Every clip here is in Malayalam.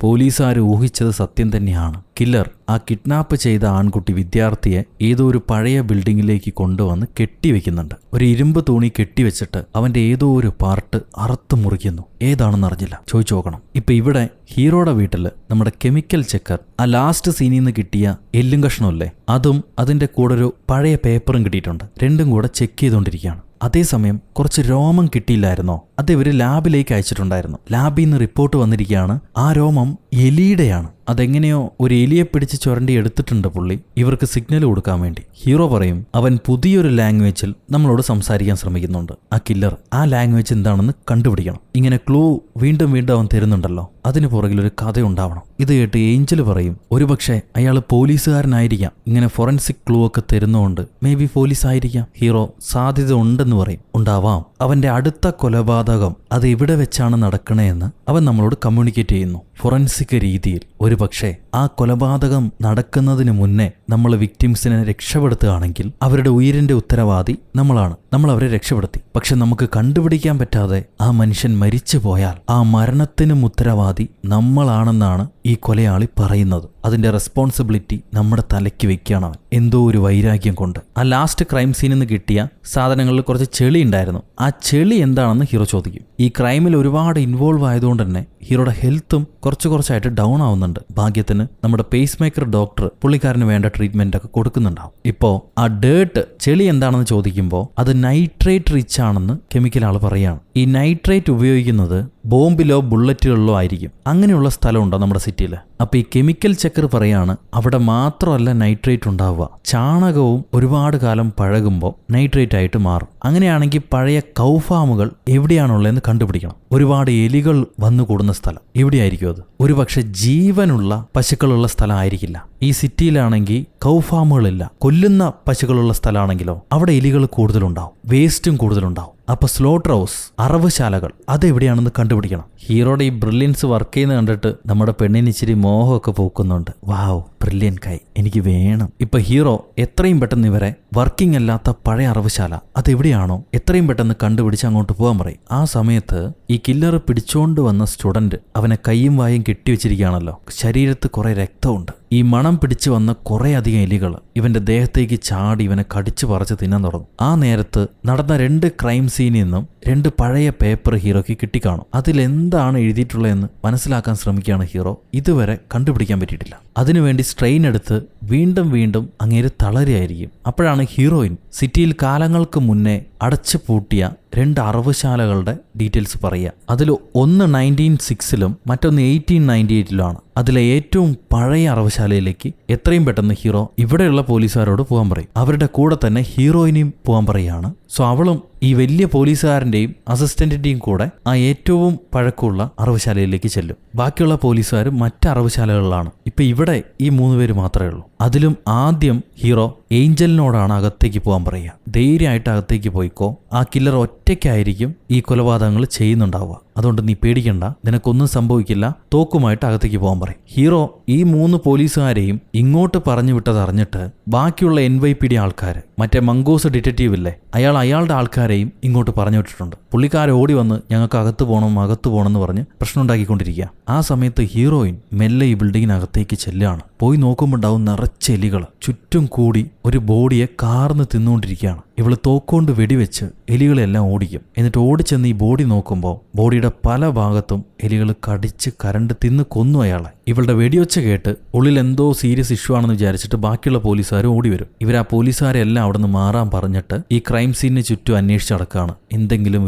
പോലീസുകാർ ഊഹിച്ചത് സത്യം തന്നെയാണ്. കില്ലർ ആ കിഡ്നാപ്പ് ചെയ്ത ആൺകുട്ടി വിദ്യാർത്ഥിയെ ഏതോ ഒരു പഴയ ബിൽഡിങ്ങിലേക്ക് കൊണ്ടുവന്ന് കെട്ടിവെക്കുന്നുണ്ട്. ഒരു ഇരുമ്പ് തുണി കെട്ടിവെച്ചിട്ട് അവന്റെ ഏതോ ഒരു പാർട്ട് അറുത്തു മുറിക്കുന്നു. ഏതാണെന്ന് അറിഞ്ഞില്ല, ചോദിച്ചു നോക്കണം. ഇപ്പൊ ഇവിടെ ഹീറോയുടെ വീട്ടില് നമ്മുടെ കെമിക്കൽ ചെക്കർ ആ ലാസ്റ്റ് സീനിൽ നിന്ന് കിട്ടിയ എല്ലും കഷ്ണമല്ലേ, അതും അതിന്റെ കൂടെ ഒരു പഴയ പേപ്പറും കിട്ടിയിട്ടുണ്ട്. രണ്ടും കൂടെ ചെക്ക് ചെയ്തുകൊണ്ടിരിക്കുകയാണ്. അതേസമയം കുറച്ച് രോമം കിട്ടിയില്ലായിരുന്നോ, അത് ഇവര് ലാബിലേക്ക് അയച്ചിട്ടുണ്ടായിരുന്നു. ലാബിൽ നിന്ന് റിപ്പോർട്ട് വന്നിരിക്കുകയാണ് ആ രോമം എലിയുടെയാണ്. അതെങ്ങനെയോ ഒരു എലിയെ പിടിച്ച് ചുരണ്ടി എടുത്തിട്ടുണ്ട് പുള്ളി, ഇവർക്ക് സിഗ്നൽ കൊടുക്കാൻ വേണ്ടി. ഹീറോ പറയും അവൻ പുതിയൊരു ലാംഗ്വേജിൽ നമ്മളോട് സംസാരിക്കാൻ ശ്രമിക്കുന്നുണ്ട്. ആ കില്ലർ ആ ലാംഗ്വേജ് എന്താണെന്ന് കണ്ടുപിടിക്കണം. ഇങ്ങനെ ക്ലൂ വീണ്ടും വീണ്ടും അവൻ തരുന്നുണ്ടല്ലോ, അതിന് പുറകിൽ ഒരു കഥ ഉണ്ടാവണം. ഇത് കേട്ട് ഏഞ്ചൽ പറയും ഒരുപക്ഷെ അയാൾ പോലീസുകാരനായിരിക്കാം, ഇങ്ങനെ ഫോറൻസിക് ക്ലൂ ഒക്കെ തരുന്നതുകൊണ്ട് മേ ബി പോലീസ് ആയിരിക്കാം. ഹീറോ സാധ്യത ഉണ്ടെന്ന് പറയും. ഉണ്ടാവാം. അവന്റെ അടുത്ത കൊലപാതകം അത് എവിടെ വെച്ചാണ് നടക്കണേന്ന് അവൻ നമ്മളോട് കമ്മ്യൂണിക്കേറ്റ് ചെയ്യുന്നു ഫോറൻസിക് രീതിയിൽ. ഒരു പക്ഷേ ആ കൊലപാതകം നടക്കുന്നതിന് മുന്നേ നമ്മൾ വിക്ടിംസിനെ രക്ഷപ്പെടുത്തുകയാണെങ്കിൽ അവരുടെ ഉയിരിന്റെ ഉത്തരവാദി നമ്മളാണ്. നമ്മൾ അവരെ രക്ഷപ്പെടുത്തി. പക്ഷെ നമുക്ക് കണ്ടുപിടിക്കാൻ പറ്റാതെ ആ മനുഷ്യൻ മരിച്ചു പോയാൽ ആ മരണത്തിനും ഉത്തരവാദി നമ്മളാണെന്നാണ് ഈ കൊലയാളി പറയുന്നത്. അതിന്റെ റെസ്പോൺസിബിലിറ്റി നമ്മുടെ തലയ്ക്ക് വെക്കുകയാണ് അവൻ, എന്തോ ഒരു വൈരാഗ്യം കൊണ്ട്. ആ ലാസ്റ്റ് ക്രൈം സീനിൽ നിന്ന് കിട്ടിയ സാധനങ്ങളിൽ കുറച്ച് ചെളി ഉണ്ടായിരുന്നു. ആ ചെളി എന്താണെന്ന് ഹീറോ ചോദിക്കും. ഈ ക്രൈമിൽ ഒരുപാട് ഇൻവോൾവ് ആയതുകൊണ്ട് തന്നെ ഹീറോയുടെ ഹെൽത്തും കുറച്ചായിട്ട് ഡൗൺ ആവുന്നുണ്ട്. ഭാഗ്യത്തിന് നമ്മുടെ പേസ് മേക്കർ ഡോക്ടർ പുള്ളിക്കാരന് വേണ്ട ട്രീറ്റ്മെന്റ് ഒക്കെ കൊടുക്കുന്നുണ്ടാവും. ഇപ്പോ ആ ഡേർട്ട് ചെളി എന്താണെന്ന് ചോദിക്കുമ്പോൾ അത് നൈട്രേറ്റ് റിച്ച് ആണെന്ന് കെമിക്കൽ ആൾ പറയാണ്. ഈ നൈട്രേറ്റ് ഉപയോഗിക്കുന്നത് ബോംബിലോ ബുള്ളറ്റുകളിലോ ആയിരിക്കും. അങ്ങനെയുള്ള സ്ഥലമുണ്ടോ നമ്മുടെ സിറ്റിയിൽ? അപ്പൊ ഈ കെമിക്കൽ ചെക്കർ പറയാണ് അവിടെ മാത്രമല്ല നൈട്രേറ്റ് ഉണ്ടാവുക, ചാണകവും ഒരുപാട് കാലം പഴകുമ്പോൾ നൈട്രേറ്റ് ആയിട്ട് മാറും. അങ്ങനെയാണെങ്കിൽ പഴയ കൗഫാമുകൾ എവിടെയാണുള്ളതെന്ന് കണ്ടുപിടിക്കണം. ഒരുപാട് എലികൾ വന്നു കൂടുന്ന സ്ഥലം എവിടെയായിരിക്കും അത്? ഒരുപക്ഷെ ജീവനുള്ള പശുക്കളുള്ള സ്ഥലം ആയിരിക്കില്ല. ഈ സിറ്റിയിലാണെങ്കിൽ കൗഫാമുകളില്ല. കൊല്ലുന്ന പശുക്കളുള്ള സ്ഥലമാണെങ്കിലോ അവിടെ എലികൾ കൂടുതലുണ്ടാവും, വേസ്റ്റും കൂടുതലുണ്ടാവും. അപ്പൊ സ്ലോട്ടർ ഹൗസ്, അറവുശാലകൾ അതെവിടെയാണെന്ന് കണ്ടുപിടിക്കണം. ഹീറോയുടെ ഈ ബ്രില്യൻസ് വർക്ക് ചെയ്യുന്ന കണ്ടിട്ട് നമ്മുടെ പെണ്ണിന് ഇച്ചിരി മോഹമൊക്കെ പോക്കുന്നുണ്ട്. വാവ്, ബ്രില്യൻ കൈ, എനിക്ക് വേണം. ഇപ്പൊ ഹീറോ എത്രയും പെട്ടെന്ന് ഇവരെ വർക്കിംഗ് അല്ലാത്ത പഴയ അറവുശാല അതെവിടെയാണോ എത്രയും പെട്ടെന്ന് കണ്ടുപിടിച്ച് അങ്ങോട്ട് പോകാൻ പറയും. ആ സമയത്ത് ഈ കില്ലർ പിടിച്ചോണ്ട് വന്ന സ്റ്റുഡന്റ് അവനെ കയ്യും വായും കെട്ടിവെച്ചിരിക്കുകയാണല്ലോ. ശരീരത്ത് കുറെ രക്തമുണ്ട്. ഈ മണം പിടിച്ചു വന്ന കുറെ അധികം എലികൾ ഇവന്റെ ദേഹത്തേക്ക് ചാടി ഇവനെ കടിച്ചു പറിച്ച് തിന്നാൻ തുടങ്ങും. ആ നേരത്ത് നടന്ന 2 ക്രൈം സീനിൽ നിന്നും 2 പഴയ പേപ്പർ ഹീറോയ്ക്ക് കിട്ടിക്കാണും. അതിലെന്താണ് എഴുതിയിട്ടുള്ളതെന്ന് മനസ്സിലാക്കാൻ ശ്രമിക്കുകയാണ് ഹീറോ. ഇതുവരെ കണ്ടുപിടിക്കാൻ പറ്റിയിട്ടില്ല. അതിനുവേണ്ടി സ്ട്രെയിൻ എടുത്ത് വീണ്ടും വീണ്ടും അങ്ങേര് തളരുകയായിരിക്കും. അപ്പോഴാണ് ഹീറോയിൻ സിറ്റിയിൽ കാലങ്ങൾക്ക് മുന്നേ അടച്ചു പൂട്ടിയ 2 അറവുശാലകളുടെ ഡീറ്റെയിൽസ് പറയുക. അതിൽ ഒന്ന് 1906 മറ്റൊന്ന് 1898 അതിലെ ഏറ്റവും പഴയ അറവുശാലയിലേക്ക് എത്രയും പെട്ടെന്ന് ഹീറോ ഇവിടെയുള്ള പോലീസുകാരോട് പോകാൻ പറയും. അവരുടെ കൂടെ തന്നെ ഹീറോയിനെയും പോകാൻ പറയുകയാണ്. സോ അവളും ഈ വലിയ പോലീസുകാരൻ്റെയും അസിസ്റ്റന്റിന്റെയും കൂടെ ആ ഏറ്റവും പഴക്കമുള്ള അറവുശാലയിലേക്ക് ചെല്ലും. ബാക്കിയുള്ള പോലീസുകാർ മറ്റ് അറവുശാലകളിലാണ്. ഇപ്പൊ ഇവിടെ ഈ 3 പേര് മാത്രമേ ഉള്ളൂ. അതിലും ആദ്യം ഹീറോ ഏഞ്ചലിനോടാണ് അകത്തേക്ക് പോകാൻ പറയുക. ധൈര്യമായിട്ട് അകത്തേക്ക് പോയിക്കോ, ആ കില്ലർ ഒറ്റയ്ക്കായിരിക്കും ഈ കൊലപാതകങ്ങൾ ചെയ്യുന്നുണ്ടാവുക, അതുകൊണ്ട് നീ പേടിക്കണ്ട, നിനക്കൊന്നും സംഭവിക്കില്ല, തോക്കുമായിട്ട് അകത്തേക്ക് പോകാൻ പറയും. ഹീറോ ഈ 3 പോലീസുകാരെയും ഇങ്ങോട്ട് പറഞ്ഞു വിട്ടത് അറിഞ്ഞിട്ട് ബാക്കിയുള്ള NYPD ആൾക്കാർ, മറ്റേ മംഗോസ് ഡിറ്റക്റ്റീവ് ഇല്ലേ, അയാളുടെ ആൾക്കാരെയും ഇങ്ങോട്ട് പറഞ്ഞു വിട്ടിട്ടുണ്ട്. പുള്ളിക്കാരെ ഓടി വന്ന് ഞങ്ങൾക്ക് അകത്ത് പോകണം എന്ന് പറഞ്ഞ് പ്രശ്നം ഉണ്ടാക്കിക്കൊണ്ടിരിക്കുക. ആ സമയത്ത് ഹീറോയിൻ മെല്ലെ ഈ ബിൽഡിങ്ങിനകത്തേക്ക് ചെല്ലുകയാണ്. പോയി നോക്കുമ്പോൾ ഉണ്ടാവും നിറച്ച എലികൾ ചുറ്റും കൂടി ഒരു ബോഡിയെ കാർന്ന് തിന്നുകൊണ്ടിരിക്കുകയാണ്. ഇവള് തോക്കൊണ്ട് വെടിവെച്ച് എലികളെല്ലാം ഓടിക്കും. എന്നിട്ട് ഓടിച്ചെന്ന് ഈ ബോഡി നോക്കുമ്പോൾ ബോഡിയുടെ പല ഭാഗത്തും എലികൾ കടിച്ച് കരണ്ട് തിന്ന് കൊന്നു അയാളെ. ഇവളുടെ വെടിയൊച്ച കേട്ട് ഉള്ളിൽ എന്തോ സീരിയസ് ഇഷ്യൂ ആണെന്ന് വിചാരിച്ചിട്ട് ബാക്കിയുള്ള പോലീസുകാർ ഓടി വരും. ഇവർ ആ പോലീസുകാരെല്ലാം അവിടെ നിന്ന് മാറാൻ പറഞ്ഞിട്ട് ഈ ക്രൈം സീനിന് ചുറ്റും അന്വേഷിച്ച് നടക്കുകയാണ്. എന്തെങ്കിലും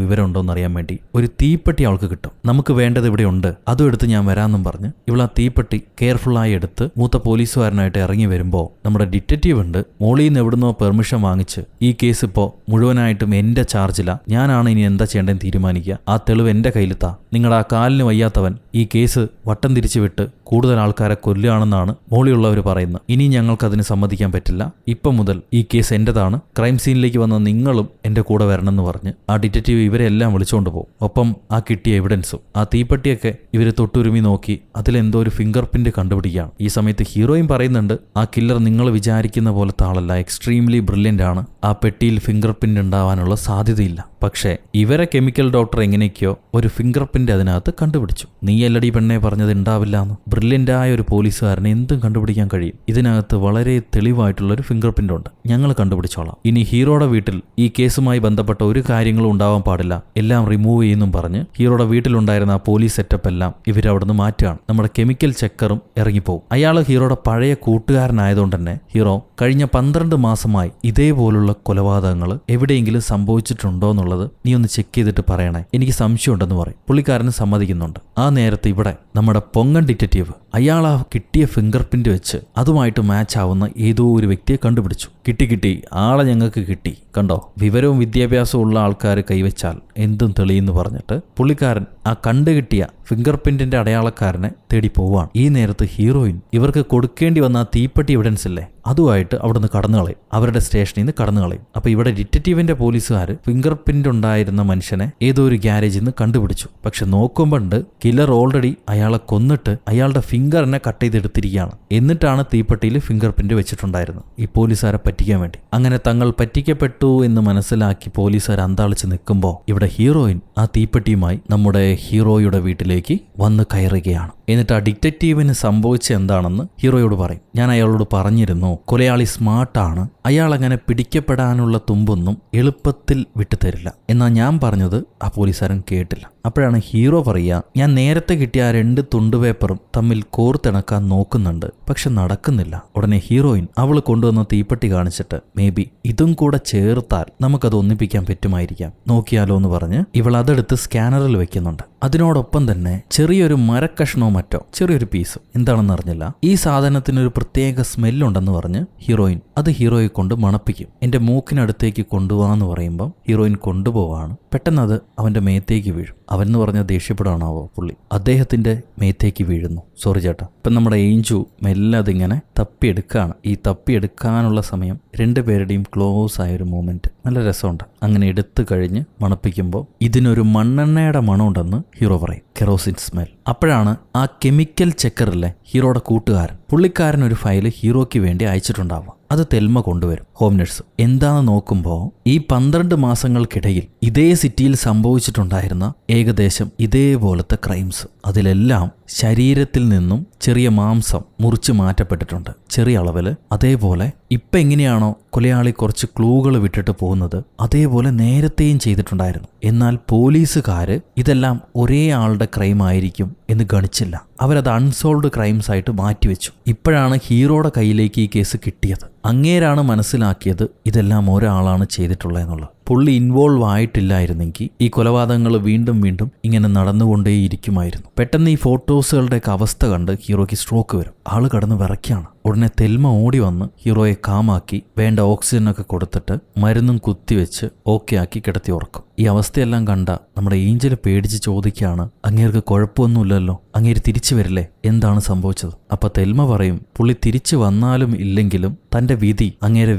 വിവരമുണ്ടോന്ന് അറിയാൻ വേണ്ടി ഒരു തീപ്പെട്ടി അവൾക്ക് കിട്ടും. നമുക്ക് വേണ്ടത് ഇവിടെ ഉണ്ട്, അതും എടുത്ത് ഞാൻ വരാമെന്നും പറഞ്ഞ് ഇവൾ ആ തീപ്പെട്ടി കെയർഫുള്ളായി എടുത്ത് മൂത്ത പോലീസുകാരനായിട്ട് ഇറങ്ങി വരുമ്പോൾ നമ്മുടെ ഡിറ്റക്റ്റീവ് ഉണ്ട്. മോളിൽ നിന്ന് എവിടുന്നോ പെർമിഷൻ വാങ്ങിച്ച് ഈ കേസ് ഇപ്പോൾ മുഴുവനായിട്ടും എന്റെ ചാർജില, ഞാനാണ് ഇനി എന്താ ചെയ്യേണ്ടതെന്ന് തീരുമാനിക്കുക, ആ തെളിവ് എന്റെ കയ്യിലെത്താ, നിങ്ങളുടെ ആ കാലിന് വയ്യാത്തവൻ ഈ കേസ് വട്ടം തിരിച്ചു വിട്ട് കൂടുതൽ ആൾക്കാരെ കൊല്ലുകയാണെന്നാണ് മോളിയുള്ളവർ പറയുന്നത്. ഇനി ഞങ്ങൾക്കതിന് സമ്മതിക്കാൻ പറ്റില്ല, ഇപ്പം മുതൽ ഈ കേസ് എന്റേതാണ്, ക്രൈം സീനിലേക്ക് വന്ന നിങ്ങളും എന്റെ കൂടെ വരണമെന്ന് പറഞ്ഞ് ആ ഡിറ്റക്റ്റീവ് ഇവരെല്ലാം വിളിച്ചുകൊണ്ട് പോകും. ഒപ്പം ആ കിട്ടിയ എവിഡൻസും. ആ തീപ്പെട്ടിയൊക്കെ ഇവര് തൊട്ടുരുമി നോക്കി അതിലെന്തോ ഒരു ഫിംഗർ പ്രിന്റ് കണ്ടുപിടിക്കുകയാണ്. ഈ സമയത്ത് ഹീറോയും പറയുന്നുണ്ട് ആ കില്ലർ നിങ്ങൾ വിചാരിക്കുന്ന പോലത്തെ ആളല്ല, എക്സ്ട്രീംലി ബ്രില്യൻ്റ് ആണ്, ആ പെട്ടിയിൽ ഫിംഗർ പ്രിന്റ് ഉണ്ടാവാനുള്ള സാധ്യതയില്ല. പക്ഷേ ഇവരെ കെമിക്കൽ ഡോക്ടർ എങ്ങനെയൊക്കെയോ ഒരു ഫിംഗർ പ്രിന്റ് അതിനകത്ത് കണ്ടുപിടിച്ചു. നീ എല്ലടി പെണ്ണെ പറഞ്ഞത് ഉണ്ടാവില്ലാന്ന്. ബ്രില്യൻ്റായ ഒരു പോലീസുകാരനെ എന്തും കണ്ടുപിടിക്കാൻ കഴിയും. ഇതിനകത്ത് വളരെ തെളിവായിട്ടുള്ള ഒരു ഫിംഗർ പ്രിന്റ് ഉണ്ട്, ഞങ്ങൾ കണ്ടുപിടിച്ചോളാം. ഇനി ഹീറോയുടെ വീട്ടിൽ ഈ കേസുമായി ബന്ധപ്പെട്ട ഒരു കാര്യങ്ങളും ഉണ്ടാവാൻ പാടില്ല, എല്ലാം റിമൂവ് ചെയ്യുന്നും പറഞ്ഞ് ഹീറോയുടെ വീട്ടിലുണ്ടായിരുന്ന ആ പോലീസ് സെറ്റപ്പ് എല്ലാം ഇവരവിടുന്ന് മാറ്റുകയാണ്. നമ്മുടെ കെമിക്കൽ ചെക്കറും ഇറങ്ങിപ്പോവും. അയാൾ ഹീറോയുടെ പഴയ കൂട്ടുകാരനായതുകൊണ്ട് തന്നെ ഹീറോ കഴിഞ്ഞ 12 മാസമായി ഇതേപോലുള്ള കൊലപാതകങ്ങൾ എവിടെയെങ്കിലും സംഭവിച്ചിട്ടുണ്ടോ എന്നുള്ളത് നീ ഒന്ന് ചെക്ക് ചെയ്തിട്ട് പറയണേ, എനിക്ക് സംശയമുണ്ടെന്ന് പറയും. പുള്ളിക്കാരന് സമ്മതിക്കുന്നുണ്ട്. ആ നേരത്തെ ഇവിടെ നമ്മുടെ പൊങ്ങൻ ഡിറ്റക്റ്റീവ് അയാൾ ആ കിട്ടിയ ഫിംഗർ പ്രിന്റ് വെച്ച് അതുമായിട്ട് മാച്ച് ആവുന്ന ഏതോ ഒരു വ്യക്തിയെ കണ്ടുപിടിച്ചു. കിട്ടി ആളെ ഞങ്ങൾക്ക് കിട്ടി, കണ്ടോ, വിവരവും വിദ്യാഭ്യാസവും ഉള്ള ആൾക്കാർ കൈവച്ചാൽ എന്തും തെളിയെന്ന് പറഞ്ഞിട്ട് പുള്ളിക്കാരൻ ആ കണ്ടുകിട്ടിയ ഫിംഗർ പ്രിന്റിന്റെ അടയാളക്കാരനെ തേടി പോവാണ്. ഈ നേരത്ത് ഹീറോയിൻ ഇവർക്ക് കൊടുക്കേണ്ടി വന്ന ആ തീപ്പെട്ടി എവിഡൻസ് ഇല്ലേ, അതുമായിട്ട് അവിടുന്ന് കടന്നു കളയും, അവരുടെ സ്റ്റേഷനിൽ നിന്ന് കടന്നു കളയും. അപ്പൊ ഇവിടെ ഡിറ്റക്റ്റീവിന്റെ പോലീസുകാർ ഫിംഗർ പ്രിന്റ് ഉണ്ടായിരുന്ന മനുഷ്യനെ ഏതോ ഒരു ഗ്യാരേജിൽ നിന്ന് കണ്ടുപിടിച്ചു. പക്ഷെ നോക്കുമ്പോണ്ട് കില്ലർ ഓൾറെഡി അയാളെ കൊന്നിട്ട് അയാളുടെ ഫിംഗറിനെ കട്ട് ചെയ്തെടുത്തിരിക്കുകയാണ്. എന്നിട്ടാണ് തീപ്പെട്ടിയിൽ ഫിംഗർ പ്രിന്റ് വെച്ചിട്ടുണ്ടായിരുന്നത് ഈ പോലീസുകാരെ പറ്റിക്കാൻ വേണ്ടി. അങ്ങനെ തങ്ങൾ പറ്റിക്കപ്പെട്ടു എന്ന് മനസ്സിലാക്കി പോലീസുകാർ അന്താളിച്ച് നിൽക്കുമ്പോൾ ഇവിടെ ഹീറോയിൻ ആ തീപ്പെട്ടിയുമായി നമ്മുടെ ഹീറോയുടെ വീട്ടിലേക്ക് വന്ന് കയറുകയാണ്. എന്നിട്ട് ആ ഡിറ്റക്റ്റീവിന് സംഭവിച്ച എന്താണെന്ന് ഹീറോയോട് പറയും. ഞാൻ അയാളോട് പറഞ്ഞിരുന്നു, കൊലയാളി സ്മാർട്ടാണ്, അയാൾ അങ്ങനെ പിടിക്കപ്പെടാനുള്ള തുമ്പൊന്നും എളുപ്പത്തിൽ വിട്ടുതരില്ല. എന്നാൽ ഞാൻ പറഞ്ഞത് ആ പോലീസുകാരൻ കേട്ടില്ല. അപ്പോഴാണ് ഹീറോ പറയുക, ഞാൻ നേരത്തെ കിട്ടിയ ആ 2 തുണ്ടുപേപ്പറും തമ്മിൽ കോർത്തിണക്കാൻ നോക്കുന്നുണ്ട്, പക്ഷെ നടക്കുന്നില്ല. ഉടനെ ഹീറോയിൻ അവൾ കൊണ്ടുവന്ന തീപ്പെട്ടി കാണിച്ചിട്ട് മേ ബി ഇതും കൂടെ ചേർത്താൽ നമുക്കത് ഒന്നിപ്പിക്കാൻ പറ്റുമായിരിക്കാം, നോക്കിയാലോ എന്ന് പറഞ്ഞ് ഇവൾ അതെടുത്ത് സ്കാനറിൽ വെക്കുന്നുണ്ട്. അതിനോടൊപ്പം തന്നെ ചെറിയൊരു മരക്കഷ്ണോ മറ്റോ ചെറിയൊരു പീസ് എന്താണെന്ന് അറിഞ്ഞില്ല. ഈ സാധനത്തിനൊരു പ്രത്യേക സ്മെല്ലുണ്ടെന്ന് പറഞ്ഞ് ഹീറോയിൻ അത് ഹീറോയെ കൊണ്ട് മണപ്പിക്കും. എന്റെ മൂക്കിനടുത്തേക്ക് കൊണ്ടുപോകാന്ന് പറയുമ്പം ഹീറോയിൻ കൊണ്ടുപോവാണ്. പെട്ടെന്ന് അത് അവന്റെ മേത്തേക്ക് വീഴും. അവനെന്ന് പറഞ്ഞ ദേഷ്യപ്പെടാണാവോ പുള്ളി, അദ്ദേഹത്തിന്റെ മേത്തേക്ക് വീഴുന്നു. സോറി ചേട്ടാ. ഇപ്പം നമ്മുടെ ഏഞ്ചു മെല്ലെ അതിങ്ങനെ തപ്പിയെടുക്കുകയാണ്. ഈ തപ്പിയെടുക്കാനുള്ള സമയം 2 പേരുടെയും ക്ലോസ് ആയൊരു മൂമെന്റ്, നല്ല രസമുണ്ട്. അങ്ങനെ എടുത്തു കഴിഞ്ഞ് മണപ്പിക്കുമ്പോൾ ഇതിനൊരു മണ്ണെണ്ണയുടെ മണമുണ്ടെന്ന് ഹീറോ പറയും, കെറോസിൻ സ്മെൽ. അപ്പോഴാണ് ആ കെമിക്കൽ ചെക്കറിലെ ഹീറോയുടെ കൂട്ടുകാരൻ, പുള്ളിക്കാരൻ ഒരു ഫയല് ഹീറോയ്ക്ക് വേണ്ടി അയച്ചിട്ടുണ്ടാവുക. അത് തെൽമ കൊണ്ടുവരും, ഹോം നഴ്സ്. എന്താന്ന് നോക്കുമ്പോൾ ഈ 12 മാസങ്ങൾക്കിടയിൽ ഇതേ സിറ്റിയിൽ സംഭവിച്ചിട്ടുണ്ടായിരുന്ന ഏകദേശം ഇതേപോലത്തെ ക്രൈംസ്, അതിലെല്ലാം ശരീരത്തിൽ നിന്നും ചെറിയ മാംസം മുറിച്ച് മാറ്റപ്പെട്ടിട്ടുണ്ട്, ചെറിയ അളവിൽ. അതേപോലെ ഇപ്പം എങ്ങനെയാണോ കൊലയാളി കുറച്ച് ക്ലൂകൾ വിട്ടിട്ട് പോകുന്നത്, അതേപോലെ നേരത്തെയും ചെയ്തിട്ടുണ്ടായിരുന്നു. എന്നാൽ പോലീസുകാര് ഇതെല്ലാം ഒരേ ആളുടെ ക്രൈം ആയിരിക്കും എന്ന് ഗണിച്ചില്ല. അവരത് അൺസോൾവ്ഡ് ക്രൈംസ് ആയിട്ട് മാറ്റിവെച്ചു. ഇപ്പോഴാണ് ഹീറോയുടെ കയ്യിലേക്ക് ഈ കേസ് കിട്ടിയത്. അങ്ങേരാണ് മനസ്സിലാക്കിയത് ഇതെല്ലാം ഒരാളാണ് ചെയ്തിട്ടുള്ളതെന്നുള്ളത്. പുള്ളി ഇൻവോൾവ് ആയിട്ടില്ലായിരുന്നെങ്കിൽ ഈ കൊലപാതകങ്ങൾ വീണ്ടും വീണ്ടും ഇങ്ങനെ നടന്നുകൊണ്ടേയിരിക്കുമായിരുന്നു. പെട്ടെന്ന് ഈ ഫോട്ടോസുകളുടെയൊക്കെ അവസ്ഥ കണ്ട് ഹീറോയ്ക്ക് സ്ട്രോക്ക് വരും. ആള് കടന്ന് വിറയ്ക്കാണ്. ഉടനെ തെൽമ ഓടി വന്ന് ഹീറോയെ കാമാക്കി വേണ്ട ഓക്സിജനൊക്കെ കൊടുത്തിട്ട് മരുന്നും കുത്തിവെച്ച് ഓക്കെ ആക്കി കിടത്തി ഉറക്കും. ഈ അവസ്ഥയെല്ലാം കണ്ട നമ്മുടെ ഏഞ്ചൽ പേടിച്ച് ചോദിക്കുകയാണ്, അങ്ങേർക്ക് കുഴപ്പമൊന്നുമില്ലല്ലോ, അങ്ങേര് തിരിച്ചു വരില്ലേ, എന്താണ് സംഭവിച്ചത്? അപ്പൊ തെൽമ പറയും, പുള്ളി തിരിച്ചു വന്നാലും ഇല്ലെങ്കിലും തന്റെ വിധി അങ്ങേരെ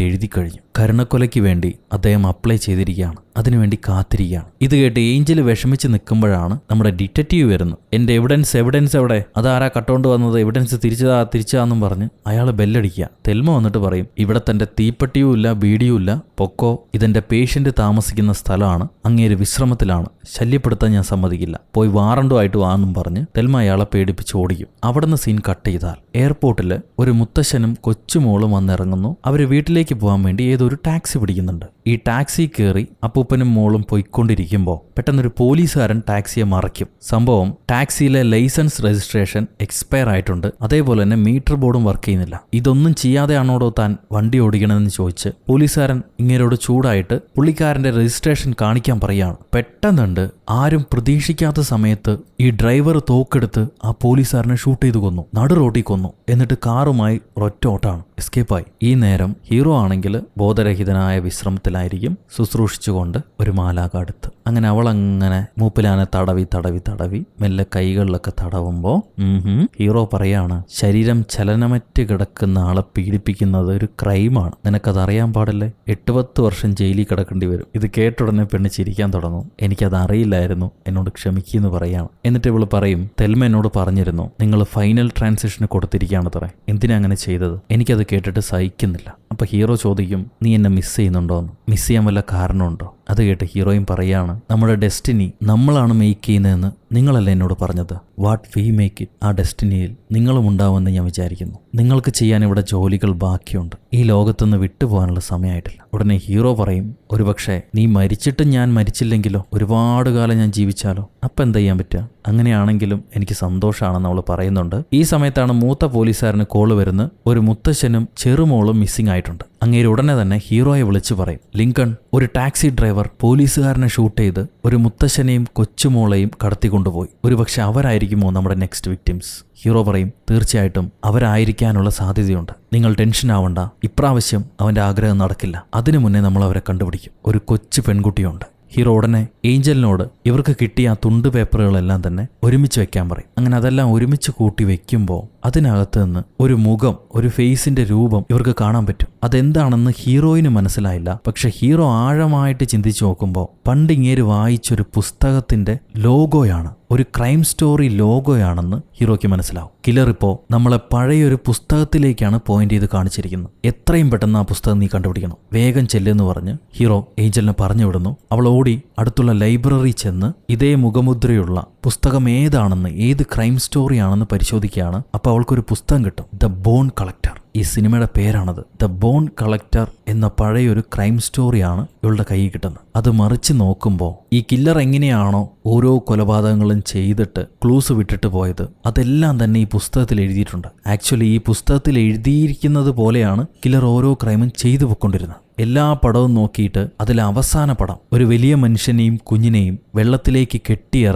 എഴുതി കഴിഞ്ഞു. കരുണക്കൊലയ്ക്ക് വേണ്ടി അദ്ദേഹം അപ്ലൈ ചെയ്തിരിക്കുകയാണ്, അതിനുവേണ്ടി കാത്തിരിക്കുകയാണ്. ഇത് കേട്ട് ഏഞ്ചൽ വിഷമിച്ച് നിൽക്കുമ്പോഴാണ് നമ്മുടെ ഡിറ്റക്റ്റീവ് വരുന്നത്. എന്റെ എവിഡൻസ് എവിടെ, അതാരാ കട്ടോണ്ട് വന്നത്, എവിഡൻസ് തിരിച്ചതാന്നും പറഞ്ഞ് അയാൾ ബെല്ലടിക്കുക. തെൽമ വന്നിട്ട് പറയും, ഇവിടെ തന്റെ തീപ്പെട്ടിയും ഇല്ല ബീഡിയും ഇല്ല, പൊക്കോ, ഇതെന്റെ പേഷ്യന്റ് താമസിക്കുന്ന സ്ഥലമാണ്, അങ്ങേര് വിശ്രമത്തിലാണ്, ശല്യപ്പെടുത്താൻ ഞാൻ സമ്മതിക്കില്ല, പോയി വാറണ്ടുമായിട്ട് വാന്നും പറഞ്ഞ് തെൽമ അയാളെ പേടിപ്പിച്ച് ഓടിക്കും. അവിടുന്ന് സീൻ കട്ട് ചെയ്താൽ എയർപോർട്ടിൽ ഒരു മുത്തശ്ശനും കൊച്ചുമോളും വന്നിറങ്ങുന്നു. അവര് വീട്ടിലേക്ക് പോകാൻ വേണ്ടി ഏതൊരു ടാക്സി പിടിക്കുന്നുണ്ട്. ഈ ടാക്സി കയറി അപ്പൂപ്പനും മോളും പോയിക്കൊണ്ടിരിക്കുമ്പോൾ പെട്ടെന്നൊരു പോലീസുകാരൻ ടാക്സിയെ മറയ്ക്കും. സംഭവം ടാക്സിയിലെ ലൈസൻസ് രജിസ്ട്രേഷൻ എക്സ്പയർ ആയിട്ടുണ്ട്, അതേപോലെ തന്നെ മീറ്റർ ബോർഡും വർക്ക് ചെയ്യുന്നില്ല. ഇതൊന്നും ചെയ്യാതെയാണോടോ താൻ വണ്ടി ഓടിക്കണമെന്ന് ചോദിച്ച് പോലീസുകാരൻ ഇങ്ങേരോട് ചൂടായിട്ട് പുള്ളിക്കാരന്റെ രജിസ്ട്രേഷൻ കാണിക്കാൻ പറയാണ്. പെട്ടെന്നുണ്ട് ആരും പ്രതീക്ഷിക്കാത്ത സമയത്ത് ഈ ഡ്രൈവർ തോക്കെടുത്ത് ആ പോലീസുകാരനെ ഷൂട്ട് ചെയ്ത് കൊന്നു, നടു റോട്ടിൽ കൊന്നു. എന്നിട്ട് കാറുമായി ഒരൊറ്റ ഓട്ടാണ്, എസ്കേപ്പായി. ഈ നേരം ഹീറോ ആണെങ്കിൽ ബോധരഹിതനായ വിശ്രമത്തിലായിരിക്കും, ശുശ്രൂഷിച്ചുകൊണ്ട് ഒരു മാലാഖ അടുത്ത്. അങ്ങനെ അവളങ്ങനെ മൂപ്പിലാനെ തടവി മെല്ലെ കൈകളിലൊക്കെ തടവുമ്പോ ഹീറോ പറയാണ്, ശരീരം ചലനമറ്റ് കിടക്കുന്ന ആളെ പീഡിപ്പിക്കുന്നത് ഒരു ക്രൈമാണ്, നിനക്കതറിയാൻ പാടില്ലേ, 8-10 വർഷം ജയിലിൽ കിടക്കേണ്ടി വരും. ഇത് കേട്ടുടനെ പെണ്ണ് ചിരിക്കാൻ തുടങ്ങും. എനിക്കത് അറിയില്ലായിരുന്നു, എന്നോട് ക്ഷമിക്കുമെന്ന് പറയാണ്. എന്നിട്ട് ഇവള് പറയും, തെൽമ എന്നോട് പറഞ്ഞിരുന്നു നിങ്ങൾ ഫൈനൽ ട്രാൻസിഷന് കൊടുത്തിരിക്കുകയാണത്രേ, എന്തിനാ അങ്ങനെ ചെയ്തത്, എനിക്കത് കേട്ടിട്ട് സഹിക്കുന്നില്ല. അപ്പൊ ഹീറോ ചോദിക്കും, നീ എന്നെ മിസ് ചെയ്യുന്നുണ്ടോന്ന്, മിസ് ചെയ്യാൻ വല്ല കാരണമുണ്ടോ? അത് കേട്ട് ഹീറോയിൻ പറയാണ്, നമ്മുടെ ഡെസ്റ്റിനി നമ്മളാണ് മേക്ക് ചെയ്യുന്നതെന്ന് നിങ്ങളല്ല എന്നോട് പറഞ്ഞത്. വാട്ട് വി മേക്ക് ഇറ്റ്, ആ ഡെസ്റ്റിനിയിൽ നിങ്ങളും ഉണ്ടാവുമെന്ന് ഞാൻ വിചാരിക്കുന്നു. നിങ്ങൾക്ക് ചെയ്യാൻ ഇവിടെ ജോലികൾ ബാക്കിയുണ്ട്. ഈ ലോകത്തുനിന്ന് വിട്ടുപോകാനുള്ള സമയമായിട്ടില്ല. ഉടനെ ഹീറോ പറയും, ഒരുപക്ഷെ നീ മരിച്ചിട്ട് ഞാൻ മരിച്ചില്ലെങ്കിലോ, ഒരുപാട് കാലം ഞാൻ ജീവിച്ചാലോ, അപ്പം എന്താ ചെയ്യാൻ പറ്റുക? അങ്ങനെയാണെങ്കിലും എനിക്ക് സന്തോഷമാണെന്ന് അവൾ പറയുന്നുണ്ട്. ഈ സമയത്താണ് മൂത്ത പോലീസുകാരന് കോള് വരുന്നത്. ഒരു മുത്തശ്ശനും ചെറുമോളും മിസ്സിംഗ് ആയിട്ടുണ്ട്. അങ്ങേര് ഉടനെ തന്നെ ഹീറോയെ വിളിച്ചു പറയും, ലിങ്കൺ, ഒരു ടാക്സി ഡ്രൈവർ പോലീസുകാരനെ ഷൂട്ട് ചെയ്ത് ഒരു മുത്തശ്ശനെയും കൊച്ചുമോളെയും കടത്തിക്കൊണ്ടുപോയി. ഒരുപക്ഷെ അവരായിരിക്കുമോ നമ്മുടെ നെക്സ്റ്റ് വിക്ടിംസ്? ഹീറോ പറയും, തീർച്ചയായിട്ടും അവരായിരിക്കാനുള്ള സാധ്യതയുണ്ട്. നിങ്ങൾ ടെൻഷൻ ആവണ്ട, ഇപ്രാവശ്യം അവന്റെ ആഗ്രഹം നടക്കില്ല. അതിനു മുന്നേ നമ്മൾ അവരെ കണ്ടുപിടിക്കും. ഒരു കൊച്ചു പെൺകുട്ടിയുണ്ട്. ഹീറോ ഉടനെ ഏഞ്ചലിനോട് ഇവർക്ക് കിട്ടിയ ആ തുണ്ട് പേപ്പറുകളെല്ലാം തന്നെ ഒരുമിച്ച് വെക്കാൻ പറയും. അങ്ങനെ അതെല്ലാം ഒരുമിച്ച് കൂട്ടി വെക്കുമ്പോൾ അതിനകത്ത് നിന്ന് ഒരു മുഖം, ഒരു ഫേസിന്റെ രൂപം ഇവർക്ക് കാണാൻ പറ്റും. അതെന്താണെന്ന് ഹീറോയിന് മനസ്സിലായില്ല. പക്ഷെ ഹീറോ ആഴമായിട്ട് ചിന്തിച്ചു നോക്കുമ്പോൾ പണ്ട് ഇങ്ങേര് വായിച്ചൊരു പുസ്തകത്തിന്റെ ലോഗോയാണ്, ഒരു ക്രൈം സ്റ്റോറി ലോഗോയാണെന്ന് ഹീറോയ്ക്ക് മനസ്സിലാവും. കില്ലർ ഇപ്പോൾ നമ്മളെ പഴയൊരു പുസ്തകത്തിലേക്കാണ് പോയിന്റ് ചെയ്ത് കാണിച്ചിരിക്കുന്നത്. എത്രയും പെട്ടെന്ന് ആ പുസ്തകം നീ കണ്ടുപിടിക്കണം, വേഗം ചെല്ലെന്ന് പറഞ്ഞ് ഹീറോ ഏഞ്ചലിനെ പറഞ്ഞു വിടുന്നു. അവൾ ഓടി അടുത്തുള്ള ലൈബ്രറി ചെന്ന് ഇതേ മുഖമുദ്രയുള്ള പുസ്തകം ഏതാണെന്ന്, ഏത് ക്രൈം സ്റ്റോറിയാണെന്ന് പരിശോധിക്കുകയാണ്. അപ്പോൾ അവൾക്കൊരു പുസ്തകം കിട്ടും, ദ ബോൺ കളക്ടർ. ഈ സിനിമയുടെ പേരാണത്. ദ ബോൺ കളക്ടർ എന്ന പഴയൊരു ക്രൈം സ്റ്റോറിയാണ് ഇവളുടെ കയ്യിൽ കിട്ടുന്നത്. അത് മറിച്ച് നോക്കുമ്പോൾ ഈ കില്ലർ എങ്ങനെയാണോ ഓരോ കൊലപാതകങ്ങളും ചെയ്തിട്ട് ക്ലൂസ് വിട്ടിട്ട് പോയത്, അതെല്ലാം തന്നെ ഈ പുസ്തകത്തിൽ എഴുതിയിട്ടുണ്ട്. ആക്ച്വലി ഈ പുസ്തകത്തിൽ എഴുതിയിരിക്കുന്നത് പോലെയാണ് കില്ലർ ഓരോ ക്രൈമും ചെയ്തു പോയിക്കൊണ്ടിരുന്നത്. എല്ലാ പടവും നോക്കിയിട്ട് അതിലെ അവസാന പടം ഒരു വലിയ മനുഷ്യനെയും കുഞ്ഞിനെയും വെള്ളത്തിലേക്ക്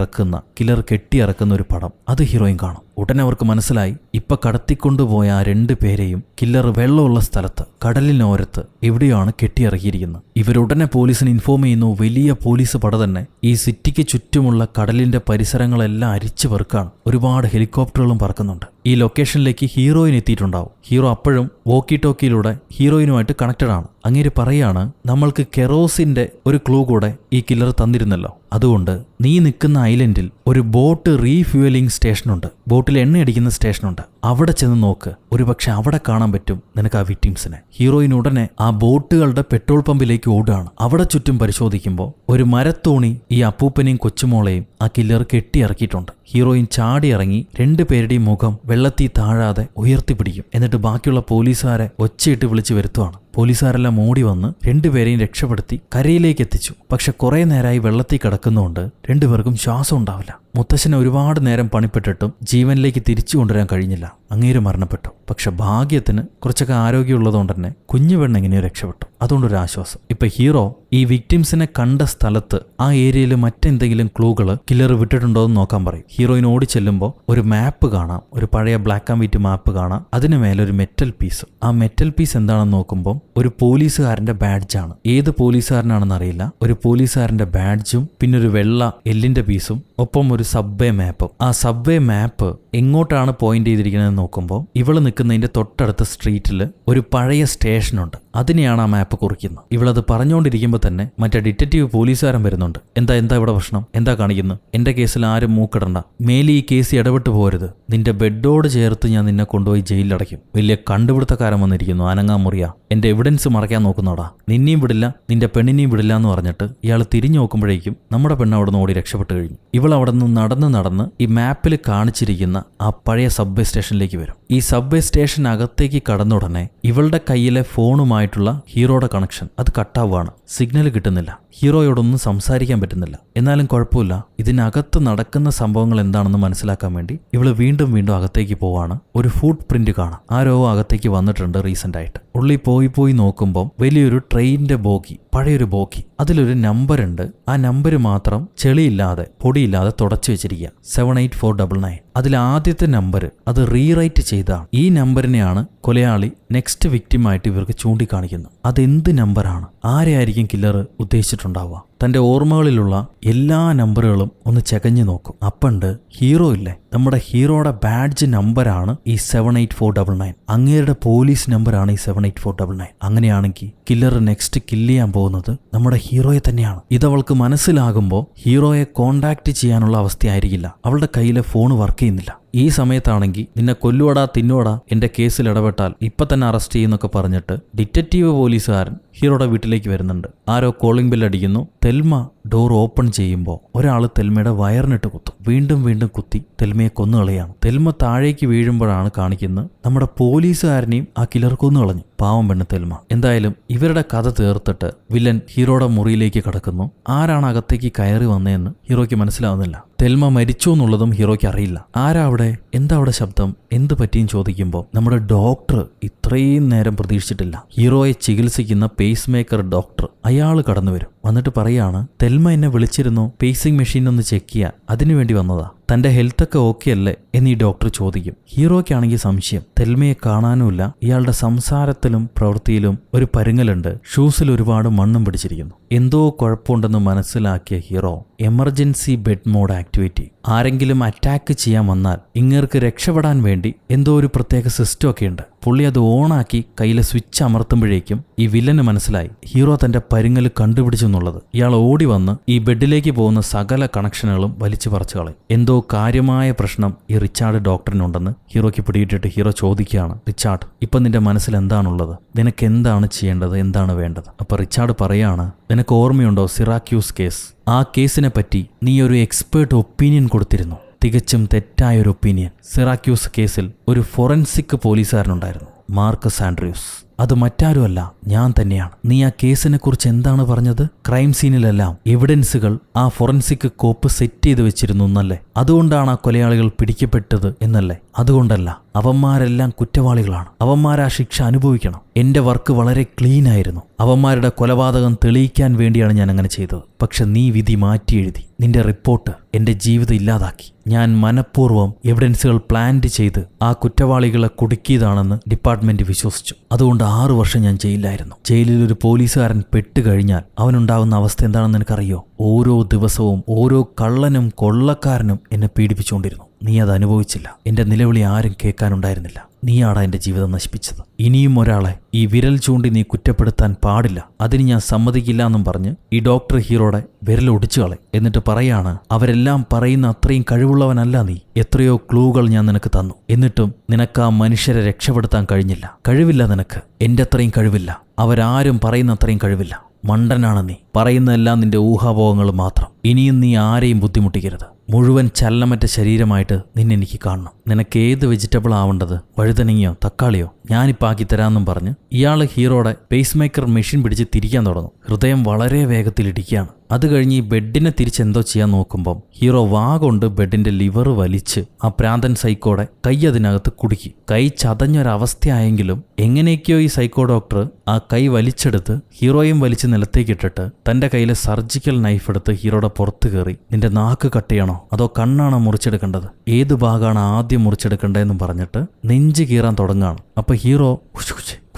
കില്ലർ കെട്ടിയിറക്കുന്ന ഒരു പടം, അത് ഹീറോയിൻ കാണും. ഉടനെ അവർക്ക് മനസ്സിലായി, ഇപ്പൊ കടത്തിക്കൊണ്ടുപോയ ആ 2 പേരെയും കില്ലർ വെള്ളമുള്ള സ്ഥലത്ത്, കടലിനോരത്ത് എവിടെയാണ് കെട്ടിയിറക്കിയിരിക്കുന്നത്. ഇവരുടനെ പോലീസിന് ഇൻഫോം ചെയ്യുന്നു. വലിയ പോലീസ് പട തന്നെ ഈ സിറ്റിക്ക് ചുറ്റുമുള്ള കടലിന്റെ പരിസരങ്ങളെല്ലാം അരിച്ചു പെറുക്കാണ്. ഒരുപാട് ഹെലികോപ്റ്ററുകളും പറക്കുന്നുണ്ട്. ഈ ലൊക്കേഷനിലേക്ക് ഹീറോയിൻ എത്തിയിട്ടുണ്ടാവും. ഹീറോ അപ്പോഴും വോക്കി ടോക്കിയിലൂടെ ഹീറോയിനുമായിട്ട് കണക്റ്റഡ് ആണ്. അങ്ങേര് പറയാണ്, നമ്മൾക്ക് കെറോസിന്റെ ഒരു ക്ലൂ കൂടെ ഈ കില്ലർ തന്നിരുന്നല്ലോ, അതുകൊണ്ട് നീ നിൽക്കുന്ന ഐലൻഡിൽ ഒരു ബോട്ട് റീഫ്യൂവലിംഗ് സ്റ്റേഷനുണ്ട്, ബോട്ടിൽ എണ്ണ അടിക്കുന്ന സ്റ്റേഷനുണ്ട്. അവിടെ ചെന്ന് നോക്ക്, ഒരുപക്ഷെ അവിടെ കാണാൻ പറ്റും നിനക്ക് ആ വിക്ടിംസിനെ. ഹീറോയിൻ ഉടനെ ആ ബോട്ടുകളുടെ പെട്രോൾ പമ്പിലേക്ക് ഓടുകയാണ്. അവിടെ ചുറ്റും പരിശോധിക്കുമ്പോൾ ഒരു മരത്തോണി ഈ അപ്പൂപ്പനെയും കൊച്ചുമോളെയും ആ കില്ലർ കെട്ടിയിറക്കിയിട്ടുണ്ട്. ഹീറോയിൻ ചാടി ഇറങ്ങി 2 പേരുടെയും മുഖം വെള്ളത്തിൽ താഴാതെ ഉയർത്തിപ്പിടിക്കും. എന്നിട്ട് ബാക്കിയുള്ള പോലീസുകാരെ ഒച്ചയിട്ട് വിളിച്ചു വരുത്തുവാണ്. പോലീസുകാരെല്ലാം ഓടി വന്ന് 2 പേരെയും രക്ഷപ്പെടുത്തി കരയിലേക്ക് എത്തിച്ചു. പക്ഷെ കുറെ നേരമായി വെള്ളത്തിൽ കിടക്കുന്നതുകൊണ്ട് 2 പേർക്കും ശ്വാസം ഉണ്ടാവില്ല. മുത്തശ്ശനെ ഒരുപാട് നേരം പണിപ്പെട്ടിട്ടും ജീവനിലേക്ക് തിരിച്ചു കൊണ്ടുവരാൻ കഴിഞ്ഞില്ല. അങ്ങേര് മരണപ്പെട്ടു. പക്ഷെ ഭാഗ്യത്തിന് കുറച്ചൊക്കെ ആരോഗ്യമുള്ളതുകൊണ്ട് തന്നെ കുഞ്ഞു പെണ്ണ് എങ്ങനെയോ രക്ഷപ്പെട്ടു. അതുകൊണ്ടൊരു ആശ്വാസം. ഇപ്പൊ ഹീറോ ഈ വിക്ടിംസിനെ കണ്ട സ്ഥലത്ത് ആ ഏരിയയിൽ മറ്റെന്തെങ്കിലും ക്ലൂകൾ കില്ലർ വിട്ടിട്ടുണ്ടോ എന്ന് നോക്കാൻ പറയും. ഹീറോയിൻ ഓടി ചെല്ലുമ്പോൾ ഒരു മാപ്പ് കാണാം, ഒരു പഴയ ബ്ലാക്ക് ആൻഡ് വൈറ്റ് മാപ്പ് കാണാം. അതിന് മേലെ ഒരു മെറ്റൽ പീസ്. ആ മെറ്റൽ പീസ് എന്താണെന്ന് നോക്കുമ്പോൾ ഒരു പോലീസുകാരന്റെ ബാഡ്ജാണ്. ഏത് പോലീസുകാരനാണെന്ന് അറിയില്ല. ഒരു പോലീസുകാരന്റെ ബാഡ്ജും പിന്നെ ഒരു വെള്ള എല്ലിന്റെ പീസും ഒപ്പം ഒരു സബ്വേ മാപ്പും. ആ സബ്വേ മാപ്പ് എങ്ങോട്ടാണ് പോയിന്റ് ചെയ്തിരിക്കുന്നത് നോക്കുമ്പോൾ ഇവള് നിൽക്കുന്നതിന്റെ തൊട്ടടുത്ത സ്ട്രീറ്റിൽ ഒരു പഴയ സ്റ്റേഷനുണ്ട്. അതിനെയാണ് ആ മാപ്പ് കുറിക്കുന്നത്. ഇവളത് പറഞ്ഞുകൊണ്ടിരിക്കുമ്പോൾ തന്നെ മറ്റേ ഡിറ്റക്റ്റീവ് പോലീസുകാരൻ വരുന്നുണ്ട്. എന്താ ഇവിടെ പ്രശ്നം, എന്താ കാണിക്കുന്നത്? എന്റെ കേസിൽ ആരും മൂക്കിടണ്ട, മേലെ ഈ കേസ് ഇടപെട്ട് പോരുത്, നിന്റെ ബെഡോട് ചേർത്ത് ഞാൻ നിന്നെ കൊണ്ടുപോയി ജയിലിലടയ്ക്കും. വലിയ കണ്ടുപിടുത്തക്കാരൻ വന്നിരിക്കുന്നു, അനങ്ങാൻ മുറിയാ, എന്റെ എവിഡൻസ് മറയ്ക്കാൻ നോക്കുന്നോടാ, നിന്നെയും വിടില്ല നിന്റെ പെണ്ണിനെയും വിടില്ല എന്ന് പറഞ്ഞിട്ട് ഇയാൾ തിരിഞ്ഞു നോക്കുമ്പോഴേക്കും നമ്മുടെ പെണ്ണ് അവിടെ നിന്ന് ഓടി രക്ഷപ്പെട്ട് കഴിഞ്ഞു. ഇവൾ അവിടെ നിന്ന് നടന്ന് ഈ മാപ്പിൽ കാണിച്ചിരിക്കുന്ന ആ പഴയ സബ്വേ സ്റ്റേഷനിലേക്ക് വരും. ഈ സബ്വേ സ്റ്റേഷനകത്തേക്ക് കടന്നുടനെ ഇവളുടെ കയ്യിലെ ഫോണുമായിട്ടുള്ള ഹീറോയുടെ കണക്ഷൻ അത് കട്ടാവുകയാണ്. സിഗ്നൽ കിട്ടുന്നില്ല. ഹീറോയോടൊന്നും സംസാരിക്കാൻ പറ്റുന്നില്ല. എന്നാലും കുഴപ്പമില്ല, ഇതിനകത്ത് നടക്കുന്ന സംഭവങ്ങൾ എന്താണെന്ന് മനസ്സിലാക്കാൻ വേണ്ടി ഇവള് വീണ്ടും അകത്തേക്ക് പോവാണ്. ഒരു ഫുട് പ്രിന്റ് കാണാം. ആരോ അകത്തേക്ക് വന്നിട്ടുണ്ട് റീസെന്റ് ആയിട്ട്. ഉള്ളിൽ പോയി നോക്കുമ്പോൾ വലിയൊരു ട്രെയിനിന്റെ ബോഗി, പഴയൊരു ബോഗി. അതിലൊരു നമ്പർ ഉണ്ട്. ആ നമ്പർ മാത്രം ചെളിയില്ലാതെ പൊടിയില്ലാതെ തുടച്ചു വെച്ചിരിക്കുക, 78499. അതിൽ ആദ്യത്തെ നമ്പർ അത് റീറൈറ്റ് ചെയ്താണ്. ഈ നമ്പറിനെയാണ് കൊലയാളി നെക്സ്റ്റ് വിക്ടിമായിട്ട് ഇവർക്ക് ചൂണ്ടിക്കാണിക്കുന്നത്. അതെന്ത് നമ്പറാണ്? ആരെയായിരിക്കും കില്ലർ ഉദ്ദേശിച്ചിട്ടുണ്ടാവുക? തന്റെ ഓർമ്മകളിലുള്ള എല്ലാ നമ്പറുകളും ഒന്ന് ചകഞ്ഞു നോക്കും. അപ്പണ്ട് ഹീറോ ഇല്ലേ, നമ്മുടെ ഹീറോയുടെ ബാഡ്ജ് നമ്പറാണ് ഈ 78499. അങ്ങേരുടെ പോലീസ് നമ്പറാണ് ഈ 78499. അങ്ങനെയാണെങ്കിൽ കില്ലർ നെക്സ്റ്റ് കില്ല് ചെയ്യാൻ പോകുന്നത് നമ്മുടെ ഹീറോയെ തന്നെയാണ്. ഇതവൾക്ക് മനസ്സിലാകുമ്പോൾ ഹീറോയെ കോണ്ടാക്ട് ചെയ്യാനുള്ള അവസ്ഥയായിരിക്കില്ല. അവളുടെ കയ്യിലെ ഫോൺ വർക്ക് ചെയ്യുന്നില്ല. ഈ സമയത്താണെങ്കിൽ നിന്നെ കൊല്ലുവടാ തിന്നുവടാ എന്റെ കേസിൽ ഇടപെട്ടാൽ ഇപ്പൊ തന്നെ അറസ്റ്റ് ചെയ്യുന്നൊക്കെ പറഞ്ഞിട്ട് ഡിറ്റക്റ്റീവ് പോലീസുകാരൻ ഹീറോയുടെ വീട്ടിലേക്ക് വരുന്നുണ്ട്. ആരോ കോളിംഗ് ബെൽ അടിക്കുന്നു. തെൽമ ഡോർ ഓപ്പൺ ചെയ്യുമ്പോൾ ഒരാൾ തെൽമയുടെ വയറിനിട്ട് കുത്തും. വീണ്ടും വീണ്ടും കുത്തി തെൽമയെ കൊന്നുകളയാണ്. തെൽമ താഴേക്ക് വീഴുമ്പോഴാണ് കാണിക്കുന്നത് നമ്മുടെ പോലീസുകാരനെയും ആ കില്ലർ കൊന്നുകളഞ്ഞു. പാവം പെണ്ണ് തെൽമ. എന്തായാലും ഇവരുടെ കഥ തീർത്തിട്ട് വില്ലൻ ഹീറോയുടെ മുറിയിലേക്ക് കടക്കുന്നു. ആരാണ് അകത്തേക്ക് കയറി വന്നതെന്ന് ഹീറോയ്ക്ക് മനസ്സിലാവുന്നില്ല. തെൽമ മരിച്ചു എന്നുള്ളതും ഹീറോയ്ക്ക് അറിയില്ല. ആരാ അവിടെ, എന്താ അവിടെ ശബ്ദം, എന്ത് പറ്റിയും ചോദിക്കുമ്പോൾ നമ്മുടെ ഡോക്ടർ ഇത്രയും നേരം പ്രതീക്ഷിച്ചിട്ടില്ല. ഹീറോയെ ചികിത്സിക്കുന്ന പേസ് മേക്കർ ഡോക്ടർ അയാൾ കടന്നു വരും. വന്നിട്ട് പറയാണ്, തെൽമ എന്നെ വിളിച്ചിരുന്നു പേസിംഗ് മെഷീൻ ഒന്ന് ചെക്ക് ചെയ്യാൻ, അതിനുവേണ്ടി വന്നതാ. തന്റെ ഹെൽത്തൊക്കെ ഓക്കെ അല്ലേ എന്നീ ഡോക്ടർ ചോദിക്കും. ഹീറോയ്ക്കാണെങ്കിൽ സംശയം. തെൽമയെ കാണാനുമില്ല. ഇയാളുടെ സംസാരത്തിലും പ്രവൃത്തിയിലും ഒരു പരുങ്ങലുണ്ട്. ഷൂസിൽ ഒരുപാട് മണ്ണും പിടിച്ചിരിക്കുന്നു. എന്തോ കുഴപ്പമുണ്ടെന്ന് മനസ്സിലാക്കിയ hero emergency bed mode activate. ആരെങ്കിലും അറ്റാക്ക് ചെയ്യാൻ വന്നാൽ ഇങ്ങേർക്ക് രക്ഷപ്പെടാൻ വേണ്ടി എന്തോ ഒരു പ്രത്യേക സിസ്റ്റം ഒക്കെ ഉണ്ട്. പുള്ളി അത് ഓണാക്കി കയ്യിലെ സ്വിച്ച് അമർത്തുമ്പോഴേക്കും ഈ വില്ലന് മനസ്സിലായി ഹീറോ തന്റെ പരുങ്ങൽ കണ്ടുപിടിച്ചു എന്നുള്ളത്. ഇയാൾ ഓടി വന്ന് ഈ ബെഡിലേക്ക് പോകുന്ന സകല കണക്ഷനുകളും വലിച്ചു പറിച്ചു കളയും. എന്തോ കാര്യമായ പ്രശ്നം ഈ റിച്ചാർഡ് ഡോക്ടറിനുണ്ടെന്ന് ഹീറോയ്ക്ക് പിടിയിട്ടിട്ട് ഹീറോ ചോദിക്കുകയാണ്, റിച്ചാർഡ് ഇപ്പൊ നിന്റെ മനസ്സിൽ എന്താണുള്ളത്, നിനക്ക് എന്താണ് ചെയ്യേണ്ടത്, എന്താണ് വേണ്ടത്? അപ്പൊ റിച്ചാർഡ് പറയാണ്, നിനക്ക് ഓർമ്മയുണ്ടോ സിറാക്യൂസ് കേസ്? ആ കേസിനെ പറ്റി നീ ഒരു എക്സ്പേർട്ട് ഒപ്പീനിയൻ കൊടുത്തിരുന്നു. തികച്ചും തെറ്റായൊരു ഒപ്പീനിയൻ. സിറാക്യൂസ് കേസിൽ ഒരു ഫോറൻസിക് പോലീസുകാരനുണ്ടായിരുന്നു, മാർക്കസ് ആൻഡ്രൂസ്. അത് മറ്റാരുമല്ല, ഞാൻ തന്നെയാണ്. നീ ആ കേസിനെ കുറിച്ച് എന്താണ് പറഞ്ഞത്? ക്രൈം സീനിലെല്ലാം എവിഡൻസുകൾ ആ ഫോറൻസിക് കോപ്പ് സെറ്റ് ചെയ്ത് വെച്ചിരുന്നു എന്നല്ലേ? അതുകൊണ്ടാണ് ആ കൊലയാളികൾ പിടിക്കപ്പെട്ടത് എന്നല്ലേ? അതുകൊണ്ടല്ല, അവന്മാരെല്ലാം കുറ്റവാളികളാണ്. അവന്മാരാ ശിക്ഷ അനുഭവിക്കണം. എന്റെ വർക്ക് വളരെ ക്ലീൻ ആയിരുന്നു. അവന്മാരുടെ കൊലപാതകം തെളിയിക്കാൻ വേണ്ടിയാണ് ഞാൻ അങ്ങനെ ചെയ്തത്. പക്ഷെ നീ വിധി മാറ്റി എഴുതി. നിന്റെ റിപ്പോർട്ട് എന്റെ ജീവിതം ഇല്ലാതാക്കി. ഞാൻ മനഃപൂർവ്വം എവിഡൻസുകൾ പ്ലാന്റ് ചെയ്ത് ആ കുറ്റവാളികളെ കുടുക്കിയതാണെന്ന് ഡിപ്പാർട്ട്മെന്റ് വിശ്വസിച്ചു. അതുകൊണ്ട് 6 വർഷം ഞാൻ ജയിലിലായിരുന്നു. ജയിലിൽ ഒരു പോലീസുകാരൻ പെട്ടുകഴിഞ്ഞാൽ അവനുണ്ടാവുന്ന അവസ്ഥ എന്താണെന്ന് എനിക്കറിയോ? ഓരോ ദിവസവും ഓരോ കള്ളനും കൊള്ളക്കാരനും എന്നെ പീഡിപ്പിച്ചുകൊണ്ടിരുന്നു. നീ അത് അനുഭവിച്ചില്ല. എന്റെ നിലവിളി ആരും കേൾക്കാനുണ്ടായിരുന്നില്ല. നീയാടാ എന്റെ ജീവിതം നശിപ്പിച്ചത്. ഇനിയും ഒരാളെ ഈ വിരൽ ചൂണ്ടി നീ കുറ്റപ്പെടുത്താൻ പാടില്ല. അതിന് ഞാൻ സമ്മതിക്കില്ല എന്നും പറഞ്ഞ് ഈ ഡോക്ടർ ഹീറോയുടെ വിരൽ ഒടിച്ചു കളയും. എന്നിട്ട് പറയാണ്, അവരെല്ലാം പറയുന്ന അത്രയും കഴിവുള്ളവനല്ല നീ. എത്രയോ ക്ലൂകൾ ഞാൻ നിനക്ക് തന്നു. എന്നിട്ടും നിനക്ക് ആ മനുഷ്യരെ രക്ഷപ്പെടുത്താൻ കഴിഞ്ഞില്ല. കഴിവില്ല നിനക്ക്. എന്റെ അത്രയും കഴിവില്ല. അവരാരും പറയുന്ന അത്രയും കഴിവില്ല. മണ്ടനാണ് നീ. പറയുന്നതെല്ലാം നിന്റെ ഊഹാഭോഗങ്ങൾ മാത്രം. ഇനിയും നീ ആരെയും ബുദ്ധിമുട്ടിക്കരുത്. മുഴുവൻ ചലനമറ്റ ശരീരമായിട്ട് നിന്നെനിക്ക് കാണണം. നിനക്ക് ഏത് വെജിറ്റബിൾ ആവേണ്ടത്, വഴുതനങ്ങയോ തക്കാളിയോ, ഞാനിപ്പോൾ ആക്കി തരാമെന്നും പറഞ്ഞ് ഇയാൾ ഹീറോയുടെ പേസ് മേക്കർ മെഷീൻ പിടിച്ച് തിരിക്കാൻ തുടങ്ങും. ഹൃദയം വളരെ വേഗത്തിൽ ഇടിക്കുകയാണ്. അത് കഴിഞ്ഞ് ഈ ബെഡിനെ തിരിച്ചെന്തോ ചെയ്യാൻ നോക്കുമ്പം ഹീറോ വാ കൊണ്ട് ബെഡിന്റെ ലിവർ വലിച്ച് ആ പ്രാന്തൻ സൈക്കോടെ കൈ അതിനകത്ത് കുടുക്കി. കൈ ചതഞ്ഞൊരവസ്ഥയായെങ്കിലും എങ്ങനെയൊക്കെയോ ഈ സൈക്കോ ഡോക്ടർ ആ കൈ വലിച്ചെടുത്ത് ഹീറോയും വലിച്ച് നിലത്തേക്കിട്ടിട്ട് തന്റെ കയ്യിലെ സർജിക്കൽ നൈഫ് എടുത്ത് ഹീറോയുടെ പുറത്ത് കയറി, നിന്റെ നാക്ക് കട്ട് ചെയ്യണോ അതോ കണ്ണാണോ മുറിച്ചെടുക്കേണ്ടത്, ഏത് ഭാഗമാണ് ആദ്യം മുറിച്ചെടുക്കേണ്ടതെന്നും പറഞ്ഞിട്ട് നെഞ്ച് കീറാൻ തുടങ്ങുകയാണ്. അപ്പൊ ഹീറോ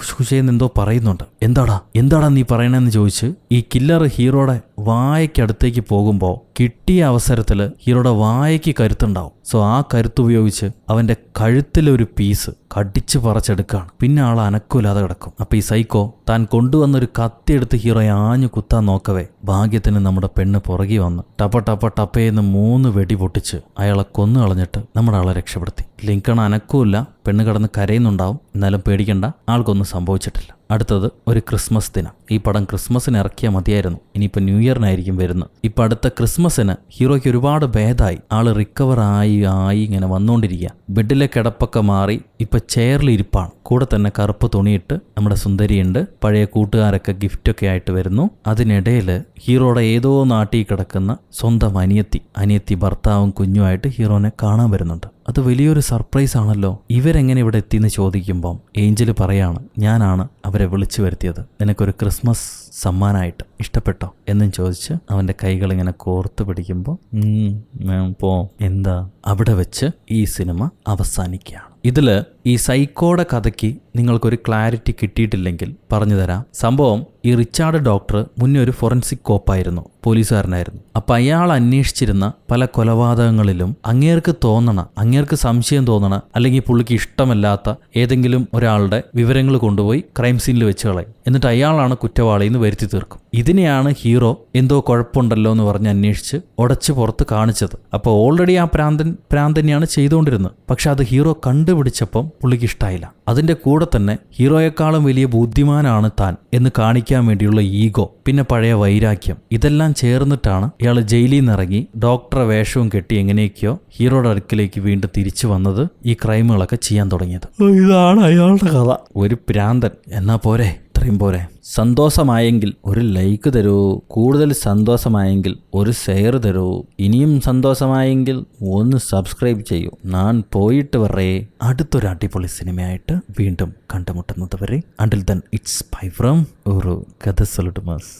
കുശുകുശയെന്ന് എന്തോ പറയുന്നുണ്ട്. എന്താടാ നീ പറയണെന്ന് ചോദിച്ച് ഈ കില്ലർ ഹീറോയുടെ വായയ്ക്കടുത്തേക്ക് പോകുമ്പോൾ കിട്ടിയ അവസരത്തിൽ ഹീറോയുടെ വായയ്ക്ക് കരുത്തുണ്ടാവും. സോ ആ കരുത്തുപയോഗിച്ച് അവന്റെ കഴുത്തിലൊരു പീസ് കടിച്ചു പറിച്ചെടുക്കുകയാണ്. പിന്നെ ആൾ അനക്കൂലാതെ കിടക്കും. അപ്പൊ ഈ സൈക്കോ താൻ കൊണ്ടുവന്നൊരു കത്തിയെടുത്ത് ഹീറോയെ ആഞ്ഞു കുത്താൻ നോക്കവേ ഭാഗ്യത്തിന് നമ്മുടെ പെണ്ണ് പുറകെ വന്ന് ടപ്പേന്ന് 3 വെടി പൊട്ടിച്ച് അയാളെ കൊന്നു കളഞ്ഞിട്ട് നമ്മുടെ ആളെ രക്ഷപ്പെടുത്തി. ലിങ്കൺ അനക്കൂല്ല. പെണ്ണ് കിടന്ന് കരയുന്നുണ്ടാവും. എന്നാലും പേടിക്കണ്ട, ആൾക്കൊന്നും സംഭവിച്ചിട്ടില്ല. അടുത്തത് ഒരു ക്രിസ്മസ് ദിനം. ഈ പടം ക്രിസ്മസിന് ഇറക്കിയാൽ മതിയായിരുന്നു. ഇനിയിപ്പോൾ ന്യൂ ഇയറിനായിരിക്കും വരുന്നത്. ഇപ്പം അടുത്ത ക്രിസ്മസിന് ഹീറോയ്ക്ക് ഒരുപാട് ഭേദമായി. ആള് റിക്കവർ ആയി ഇങ്ങനെ വന്നുകൊണ്ടിരിക്കുക. ബെഡിലെ കിടപ്പൊക്കെ മാറി ഇപ്പം ചെയറിലിരിപ്പാണ്. കൂടെ തന്നെ കറുപ്പ് തുണിയിട്ട് നമ്മുടെ സുന്ദരിയുണ്ട്. പഴയ കൂട്ടുകാരൊക്കെ ഗിഫ്റ്റൊക്കെ ആയിട്ട് വരുന്നു. അതിനിടയിൽ ഹീറോയുടെ ഏതോ നാട്ടിൽ കിടക്കുന്ന സ്വന്തം അനിയത്തി ഭർത്താവും കുഞ്ഞുമായിട്ട് ഹീറോനെ കാണാൻ വരുന്നുണ്ട്. അത് വലിയൊരു സർപ്രൈസ് ആണല്ലോ. ഇവരെങ്ങനെ ഇവിടെ എത്തിയെന്ന് ചോദിക്കുമ്പം ഏഞ്ചല് പറയാണ്, ഞാനാണ് അവരെ വിളിച്ചു വരുത്തിയത്. നിനക്കൊരു ക്രിസ്മസ് സമ്മാനമായിട്ട് ഇഷ്ടപ്പെട്ടോ എന്നും ചോദിച്ച് അവൻ്റെ കൈകളിങ്ങനെ കോർത്ത് പിടിക്കുമ്പോൾ പോ എന്താ അവിടെ വെച്ച് ഈ സിനിമ അവസാനിക്കുകയാണ്. ഇതിൽ ഈ സൈക്കോയുടെ കഥയ്ക്ക് നിങ്ങൾക്കൊരു ക്ലാരിറ്റി കിട്ടിയിട്ടില്ലെങ്കിൽ പറഞ്ഞു തരാം. സംഭവം ഈ റിച്ചാർഡ് ഡോക്ടർ മുന്നേ ഒരു ഫോറൻസിക് കോപ്പായിരുന്നു. പോലീസുകാരനായിരുന്നു. അപ്പം അയാൾ അന്വേഷിച്ചിരുന്ന പല കൊലപാതകങ്ങളിലും അങ്ങേർക്ക് സംശയം തോന്നണ അല്ലെങ്കിൽ പുള്ളിക്ക് ഇഷ്ടമല്ലാത്ത ഏതെങ്കിലും ഒരാളുടെ വിവരങ്ങൾ കൊണ്ടുപോയി ക്രൈം സീനിൽ വെച്ച് കളയും. എന്നിട്ട് അയാളാണ് കുറ്റവാളിയെന്ന് വരുത്തി തീർക്കും. ഇതിനെയാണ് ഹീറോ എന്തോ കുഴപ്പമുണ്ടല്ലോ എന്ന് പറഞ്ഞ് അന്വേഷിച്ച് ഉടച്ച് പുറത്ത് കാണിച്ചത്. അപ്പോൾ ഓൾറെഡി ആ പ്രാന്തന്നെയാണ് ചെയ്തുകൊണ്ടിരുന്നത്. പക്ഷെ അത് ഹീറോ കണ്ടുപിടിച്ചപ്പം പുള്ളിക്ക് ഇഷ്ടമായില്ല. അതിൻ്റെ കൂടെ തന്നെ ഹീറോയെക്കാളും വലിയ ബുദ്ധിമാനാണ് താൻ എന്ന് കാണിക്കാൻ വേണ്ടിയുള്ള ഈഗോ, പിന്നെ പഴയ വൈരാഗ്യം, ഇതെല്ലാം ചേർന്നിട്ടാണ് ഇയാൾ ജയിലിൽ നിന്ന് ഇറങ്ങി ഡോക്ടറെ വേഷവും കെട്ടി എങ്ങനെയൊക്കെയോ ഹീറോയുടെ അടുക്കിലേക്ക് വീണ്ടും തിരിച്ചു വന്നത്, ഈ ക്രൈമുകളൊക്കെ ചെയ്യാൻ തുടങ്ങിയത്. ഇതാണ് അയാളുടെ കഥ. ഒരു പ്രാന്തൻ എന്നാ പോരെ, ഇത്രയും പോരെ. സന്തോഷമായെങ്കിൽ ഒരു ലൈക്ക് തരൂ, കൂടുതൽ സന്തോഷമായെങ്കിൽ ഒരു ഷെയർ തരൂ, ഇനിയും സന്തോഷമായെങ്കിൽ ഒന്ന് സബ്സ്ക്രൈബ് ചെയ്യൂ. ഞാൻ പോയിട്ട് വരേ. അടുത്തൊരു അടിപൊളി സിനിമയായിട്ട് വീണ്ടും കണ്ടുമുട്ടുന്നത് വരെ, until then it's bye from ഒരു കഥ സൊല്ലുമാസ്.